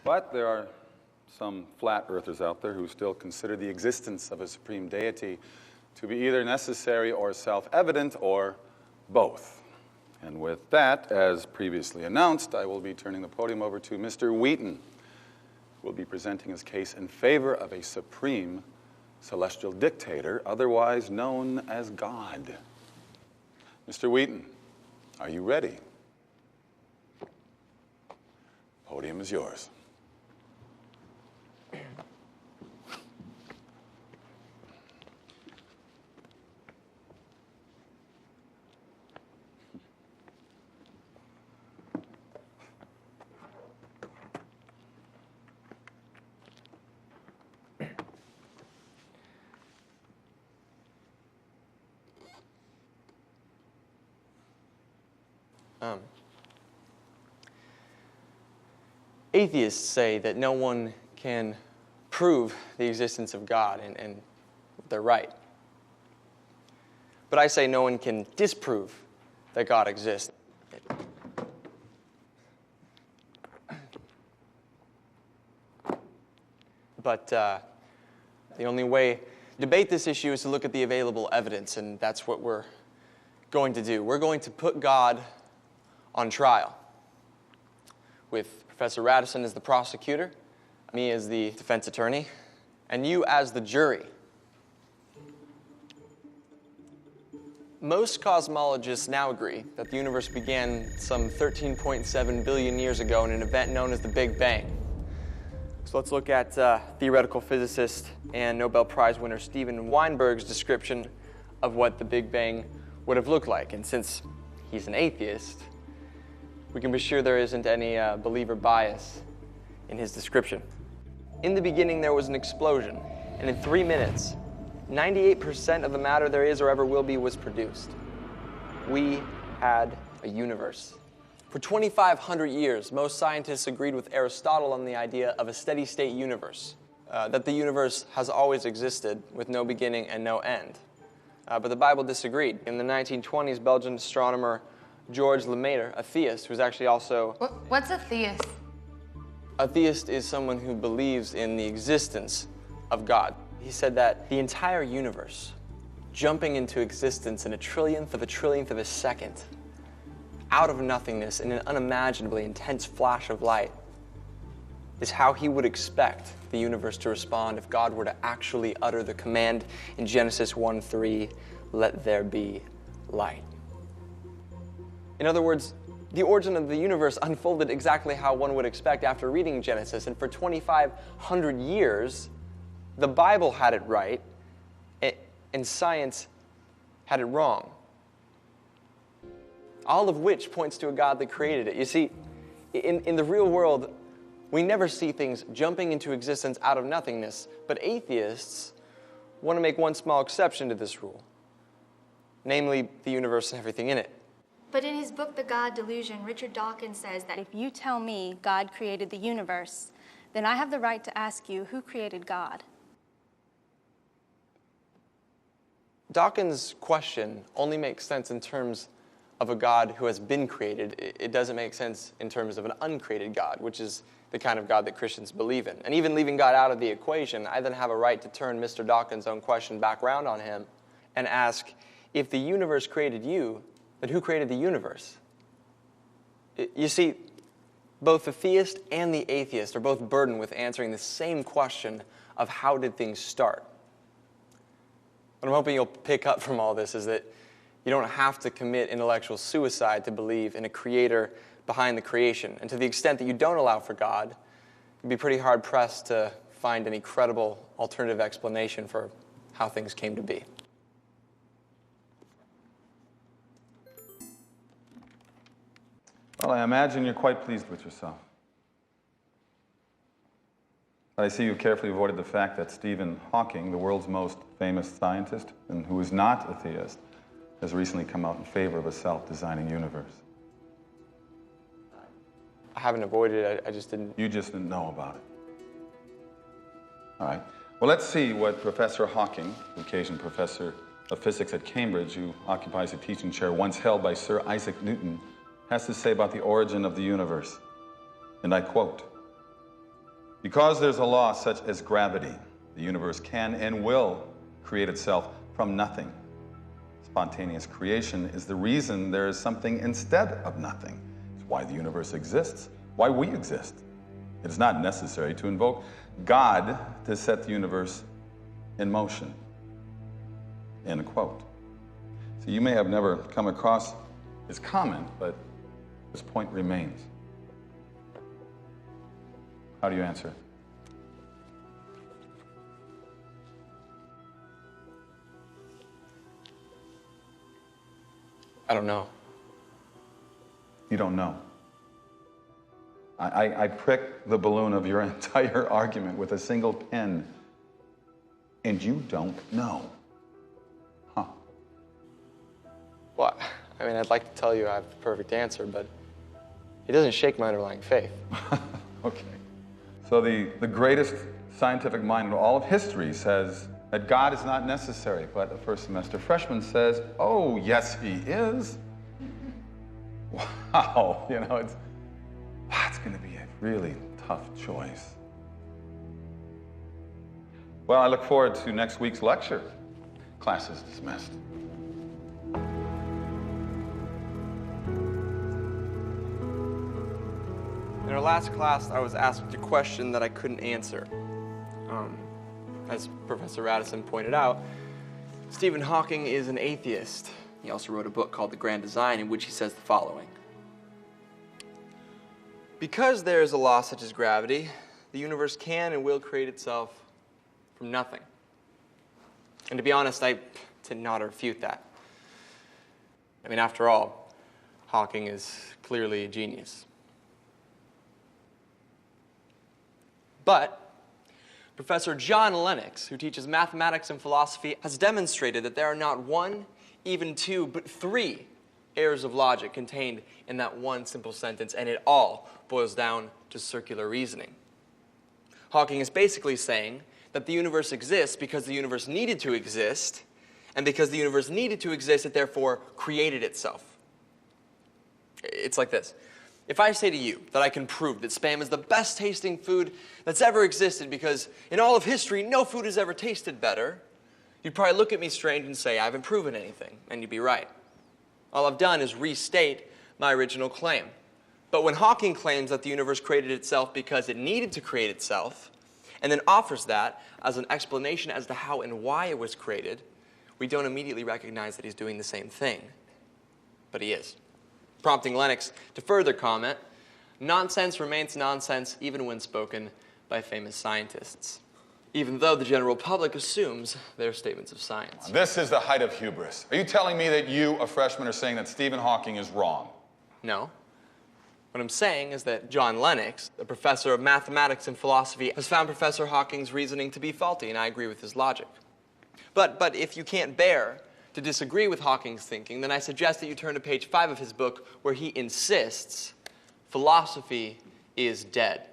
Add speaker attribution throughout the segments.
Speaker 1: But there are some flat earthers out there who still consider the existence of a supreme deity to be either necessary or self-evident or both. And with that, as previously announced, I will be turning the podium over to Mr. Wheaton, who will be presenting his case in favor of a supreme celestial dictator, otherwise known as God. Mr. Wheaton, are you ready? Podium is yours.
Speaker 2: Atheists say that no one can prove the existence of God, and they're right. But I say no one can disprove that God exists. But the only way to debate this issue is to look at the available evidence, and that's what we're going to do. We're going to put God on trial, with Professor Radisson as the prosecutor, me as the defense attorney, and you as the jury. Most cosmologists now agree that the universe began some 13.7 billion years ago in an event known as the Big Bang. So let's look at theoretical physicist and Nobel Prize winner Steven Weinberg's description of what the Big Bang would have looked like. And since he's an atheist, we can be sure there isn't any believer bias in his description. In the beginning, there was an explosion, and in 3 minutes, 98% of the matter there is or ever will be was produced. We had a universe. For 2,500 years, most scientists agreed with Aristotle on the idea of a steady-state universe, that the universe has always existed with no beginning and no end. But the Bible disagreed. In the 1920s, Belgian astronomer George Lemaitre, a theist, who's actually also...
Speaker 3: What's a theist?
Speaker 2: A theist is someone who believes in the existence of God. He said that the entire universe, jumping into existence in a trillionth of a second, out of nothingness in an unimaginably intense flash of light, is how he would expect the universe to respond if God were to actually utter the command in Genesis 1:3, "Let there be light." In other words, the origin of the universe unfolded exactly how one would expect after reading Genesis, and for 2,500 years, the Bible had it right, and science had it wrong. All of which points to a God that created it. You see, in the real world, we never see things jumping into existence out of nothingness, but atheists want to make one small exception to this rule, namely the universe and everything in it.
Speaker 4: But in his book, The God Delusion, Richard Dawkins says that
Speaker 5: If you tell me God created the universe, then I have the right to ask you, who created God?
Speaker 2: Dawkins' question only makes sense in terms of a God who has been created. It doesn't make sense in terms of an uncreated God, which is the kind of God that Christians believe in. And even leaving God out of the equation, I then have a right to turn Mr. Dawkins' own question back around on him and ask, if the universe created you, then who created the universe? You see, both the theist and the atheist are both burdened with answering the same question of how did things start. What I'm hoping you'll pick up from all this is that you don't have to commit intellectual suicide to believe in a creator behind the creation. And to the extent that you don't allow for God, you'd be pretty hard-pressed to find any credible alternative explanation for how things came to be.
Speaker 1: Well, I imagine you're quite pleased with yourself. I see you carefully avoided the fact that Stephen Hawking, the world's most famous scientist, and who is not a theist, has recently come out in favor of a self-designing universe.
Speaker 2: I haven't avoided it, I just didn't...
Speaker 1: You just didn't know about it. All right. Well, let's see what Professor Hawking, the occasion professor of physics at Cambridge, who occupies a teaching chair once held by Sir Isaac Newton, has to say about the origin of the universe. And I quote, Because there's a law such as gravity, the universe can and will create itself from nothing. Spontaneous creation is the reason there is something instead of nothing. It's why the universe exists, why we exist. It is not necessary to invoke God to set the universe in motion. End quote. So you may have never come across his comment, but this point remains. How do you answer?
Speaker 2: I don't know.
Speaker 1: You don't know. I pricked the balloon of your entire argument with a single pin, and you don't know. Huh.
Speaker 2: Well, I mean, I'd like to tell you I have the perfect answer, but it doesn't shake my underlying faith.
Speaker 1: Okay. So the greatest scientific mind in all of history says that God is not necessary, but a first semester freshman says, oh, yes, he is. Wow, you know, it's going to be a really tough choice. Well, I look forward to next week's lecture. Class is dismissed.
Speaker 2: In our last class, I was asked a question that I couldn't answer. As Professor Radisson pointed out, Stephen Hawking is an atheist. He also wrote a book called The Grand Design, in which he says the following. Because there is a law such as gravity, the universe can and will create itself from nothing. And to be honest, I tend not to refute that. I mean, after all, Hawking is clearly a genius. But Professor John Lennox, who teaches mathematics and philosophy, has demonstrated that there are not one, even two, but three errors of logic contained in that one simple sentence, and it all boils down to circular reasoning. Hawking is basically saying that the universe exists because the universe needed to exist, and because the universe needed to exist, it therefore created itself. It's like this. If I say to you that I can prove that Spam is the best tasting food that's ever existed because in all of history, no food has ever tasted better, you'd probably look at me strange and say, I haven't proven anything, and you'd be right. All I've done is restate my original claim. But when Hawking claims that the universe created itself because it needed to create itself, and then offers that as an explanation as to how and why it was created, we don't immediately recognize that he's doing the same thing. But he is. Prompting Lennox to further comment, nonsense remains nonsense even when spoken by famous scientists, even though the general public assumes they're statements of science.
Speaker 1: This is the height of hubris. Are you telling me that you, a freshman, are saying that Stephen Hawking is wrong?
Speaker 2: No. What I'm saying is that John Lennox, a professor of mathematics and philosophy, has found Professor Hawking's reasoning to be faulty, and I agree with his logic. But if you can't bear to disagree with Hawking's thinking, then I suggest that you turn to page 5 of his book, where he insists philosophy is dead.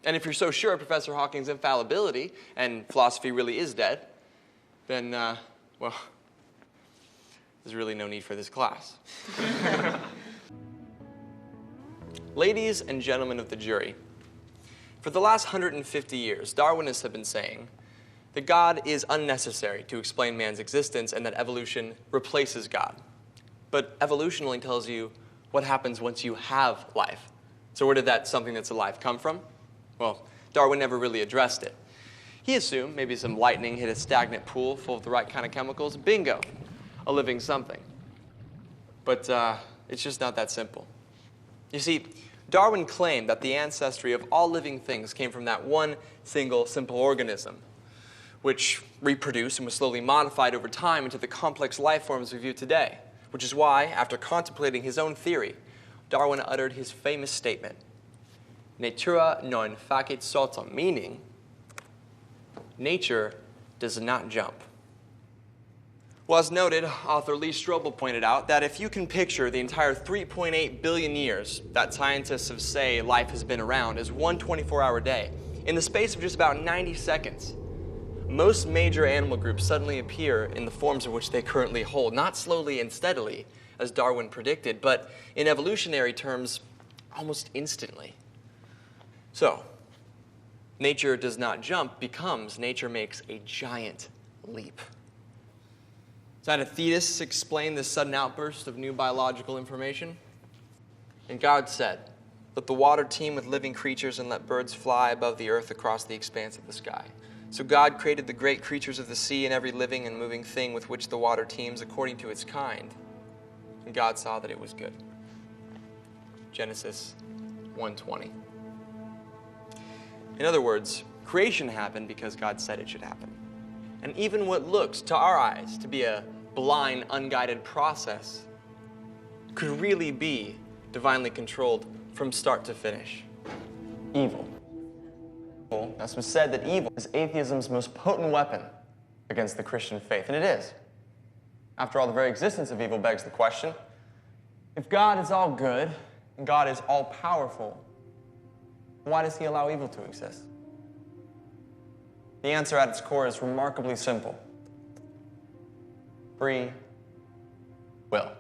Speaker 2: And if you're so sure of Professor Hawking's infallibility, and philosophy really is dead, then, well, there's really no need for this class. Ladies and gentlemen of the jury, for the last 150 years, Darwinists have been saying that God is unnecessary to explain man's existence and that evolution replaces God. But evolution only tells you what happens once you have life. So where did that something that's alive come from? Well, Darwin never really addressed it. He assumed maybe some lightning hit a stagnant pool full of the right kind of chemicals. Bingo, a living something. But it's just not that simple. You see, Darwin claimed that the ancestry of all living things came from that one single simple organism, which reproduced and was slowly modified over time into the complex life forms we view today. Which is why, after contemplating his own theory, Darwin uttered his famous statement, Natura non facit saltum, meaning, nature does not jump. Well, as noted, author Lee Strobel pointed out that if you can picture the entire 3.8 billion years that scientists have say life has been around as one 24-hour day, in the space of just about 90 seconds, most major animal groups suddenly appear in the forms in which they currently hold, not slowly and steadily, as Darwin predicted, but in evolutionary terms, almost instantly. So, nature does not jump becomes nature makes a giant leap. So how did theists explain this sudden outburst of new biological information? And God said, "Let the water teem with living creatures and let birds fly above the earth across the expanse of the sky." So God created the great creatures of the sea and every living and moving thing with which the water teems according to its kind. And God saw that it was good. Genesis 1:20. In other words, creation happened because God said it should happen. And even what looks to our eyes to be a blind, unguided process could really be divinely controlled from start to finish. Evil. It's been said that evil is atheism's most potent weapon against the Christian faith, and it is. After all, the very existence of evil begs the question, if God is all good and God is all powerful, why does he allow evil to exist? The answer at its core is remarkably simple. Free will.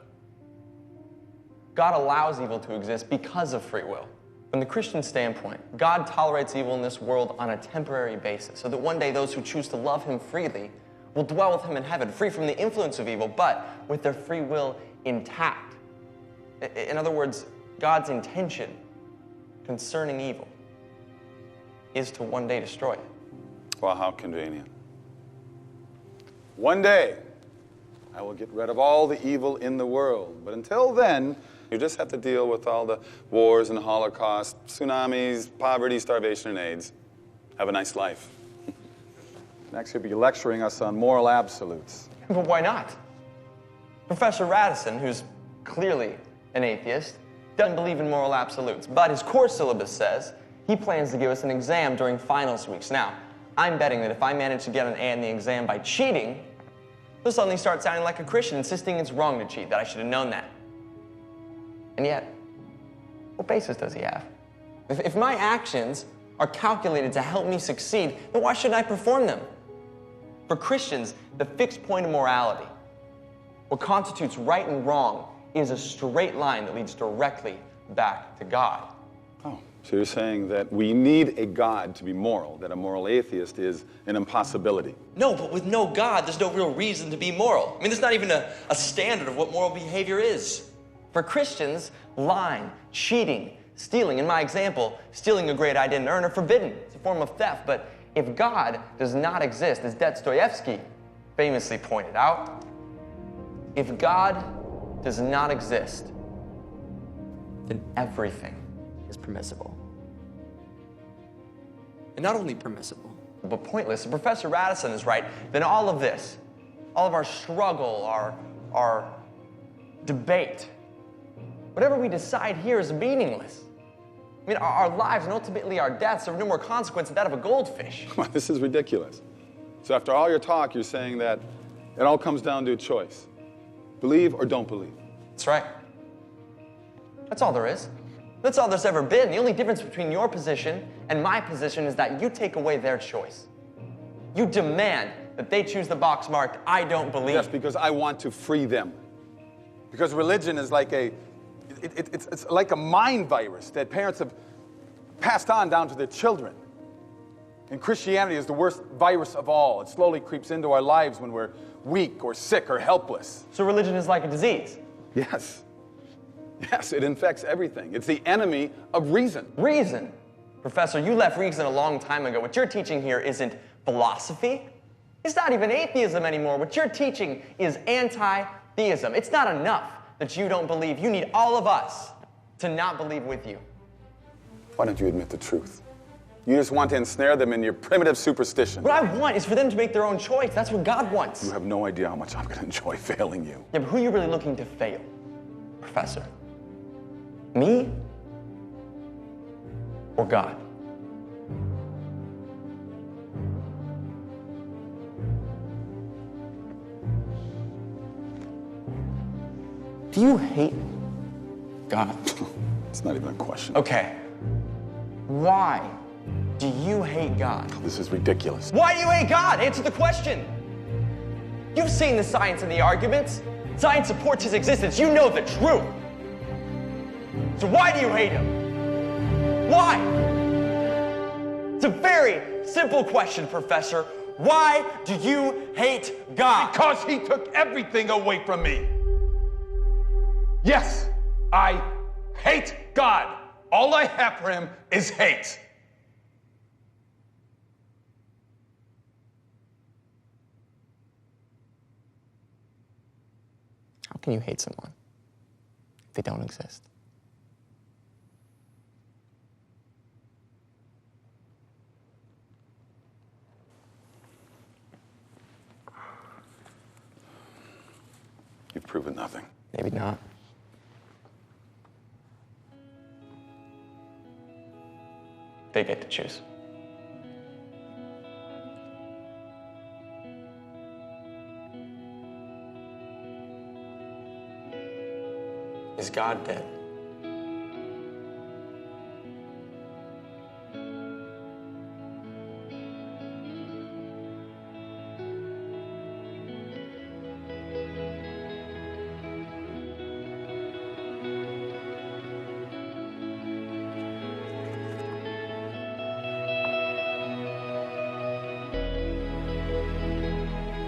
Speaker 2: God allows evil to exist because of free will. From the Christian standpoint, God tolerates evil in this world on a temporary basis, so that one day those who choose to love him freely will dwell with him in heaven, free from the influence of evil, but with their free will intact. In other words, God's intention concerning evil is to one day destroy it.
Speaker 1: Well, how convenient. One day, I will get rid of all the evil in the world. But until then, you just have to deal with all the wars and Holocaust, tsunamis, poverty, starvation, and AIDS. Have a nice life. Next, you'll be lecturing us on moral absolutes.
Speaker 2: But why not? Professor Radisson, who's clearly an atheist, doesn't believe in moral absolutes. But his course syllabus says he plans to give us an exam during finals weeks. Now, I'm betting that if I manage to get an A in the exam by cheating, he'll suddenly start sounding like a Christian, insisting it's wrong to cheat, that I should have known that. And yet, what basis does he have? If my actions are calculated to help me succeed, then why shouldn't I perform them? For Christians, the fixed point of morality, what constitutes right and wrong, is a straight line that leads directly back to God.
Speaker 1: Oh, so you're saying that we need a God to be moral, that a moral atheist is an impossibility.
Speaker 2: No, but with no God, there's no real reason to be moral. I mean, there's not even a standard of what moral behavior is. For Christians, lying, cheating, stealing, in my example, stealing a grade I didn't earn, are forbidden. It's a form of theft. But if God does not exist, as Dostoevsky famously pointed out, if God does not exist, then everything is permissible. And not only permissible, but pointless. If Professor Radisson is right, then all of this, all of our struggle, our debate, whatever we decide here is meaningless. I mean, our lives and ultimately our deaths are of no more consequence than that of a goldfish.
Speaker 1: This is ridiculous. So after all your talk, you're saying that it all comes down to a choice. Believe or don't believe.
Speaker 2: That's right. That's all there is. That's all there's ever been. The only difference between your position and my position is that you take away their choice. You demand that they choose the box marked, "I don't believe."
Speaker 1: Yes, because I want to free them. Because religion is like it's like a mind virus that parents have passed on down to their children. And Christianity is the worst virus of all. It slowly creeps into our lives when we're weak or sick or helpless.
Speaker 2: So religion is like a disease?
Speaker 1: Yes. Yes, it infects everything. It's the enemy of reason.
Speaker 2: Reason? Professor, you left reason a long time ago. What you're teaching here isn't philosophy. It's not even atheism anymore. What you're teaching is anti-theism. It's not enough that you don't believe. You need all of us to not believe with you.
Speaker 1: Why don't you admit the truth? You just want to ensnare them in your primitive superstition.
Speaker 2: What I want is for them to make their own choice. That's what God wants.
Speaker 1: You have no idea how much I'm going to enjoy failing you.
Speaker 2: Yeah, but who are you really looking to fail, Professor? Me or God? Do you hate God?
Speaker 1: It's not even a question.
Speaker 2: Okay. Why do you hate God?
Speaker 1: This is ridiculous.
Speaker 2: Why do you hate God? Answer the question. You've seen the science and the arguments. Science supports his existence. You know the truth. So why do you hate him? Why? It's a very simple question, Professor. Why do you hate God?
Speaker 3: Because he took everything away from me. Yes, I hate God. All I have for him is hate.
Speaker 2: How can you hate someone if they don't exist?
Speaker 1: You've proven nothing.
Speaker 2: Maybe not. They get to choose. Is God dead?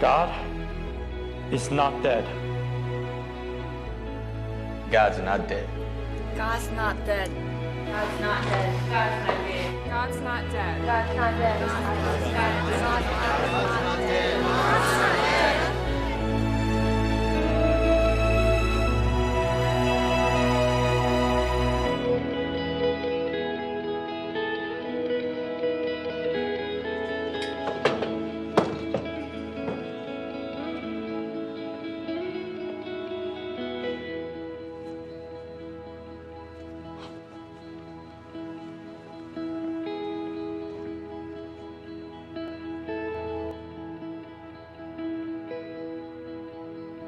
Speaker 6: God is not dead.
Speaker 2: God's not dead.
Speaker 4: God's not dead.
Speaker 7: God's not dead. God's not dead.
Speaker 4: God's not dead.
Speaker 7: God's not dead.
Speaker 4: God's not dead.